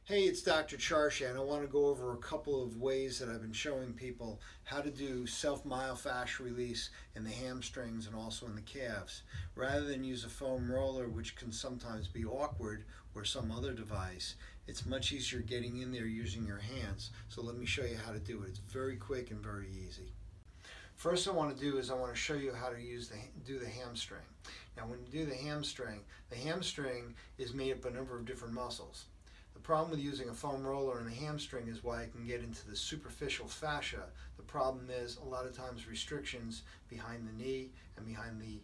Hey, it's Dr. Charsha, and I want to go over a couple of ways that I've been showing people how to do self-myofascial release in the hamstrings and also in the calves. Rather than use a foam roller, which can sometimes be awkward, or some other device, it's much easier getting in there using your hands. So let me show you how to do it. It's very quick and very easy. First I want to do is I want to show you how to do the hamstring. Now when you do the hamstring is made up of a number of different muscles. The problem with using a foam roller in the hamstring is why it can get into the superficial fascia. The problem is a lot of times restrictions behind the knee and behind the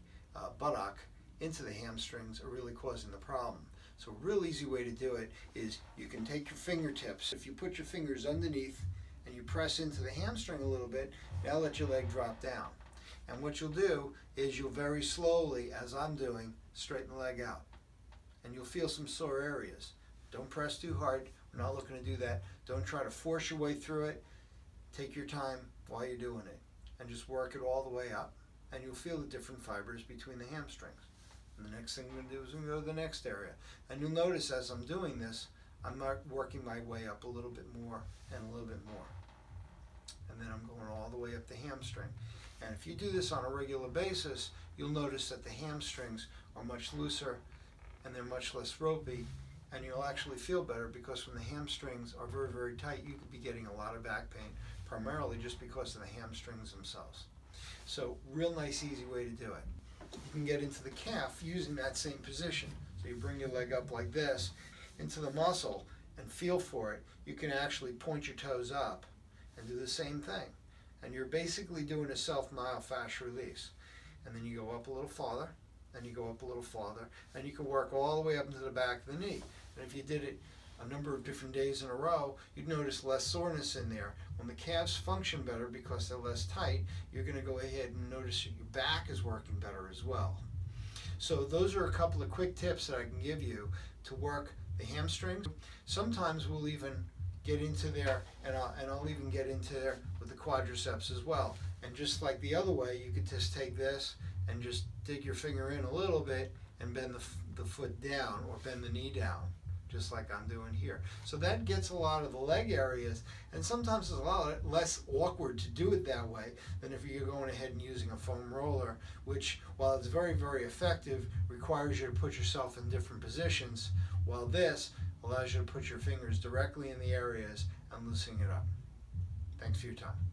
buttock into the hamstrings are really causing the problem. So a real easy way to do it is you can take your fingertips. If you put your fingers underneath and you press into the hamstring a little bit, now let your leg drop down. And what you'll do is you'll very slowly, as I'm doing, straighten the leg out. And you'll feel some sore areas. Don't press too hard. We're not looking to do that. Don't try to force your way through it. Take your time while you're doing it. And just work it all the way up. And you'll feel the different fibers between the hamstrings. And the next thing we're going to do is we're going to go to the next area. And you'll notice as I'm doing this, I'm working my way up a little bit more and a little bit more. And then I'm going all the way up the hamstring. And if you do this on a regular basis, you'll notice that the hamstrings are much looser and they're much less ropey. And you'll actually feel better because when the hamstrings are very, very tight, you could be getting a lot of back pain, primarily just because of the hamstrings themselves. So real nice, easy way to do it. You can get into the calf using that same position. So you bring your leg up like this into the muscle and feel for it. You can actually point your toes up and do the same thing. And you're basically doing a self-myofascial release. And then you go up a little farther, and you go up a little farther, and you can work all the way up into the back of the knee. And if you did it a number of different days in a row, you'd notice less soreness in there. When the calves function better because they're less tight, you're going to go ahead and notice that your back is working better as well. So those are a couple of quick tips that I can give you to work the hamstrings. Sometimes we'll even get into there, and I'll even get into there with the quadriceps as well. And just like the other way, you could just take this and just dig your finger in a little bit and bend the foot down or bend the knee down, just like I'm doing here. So that gets a lot of the leg areas, and sometimes it's a lot less awkward to do it that way than if you're going ahead and using a foam roller, which, while it's very, very effective, requires you to put yourself in different positions, while this allows you to put your fingers directly in the areas and loosen it up. Thanks for your time.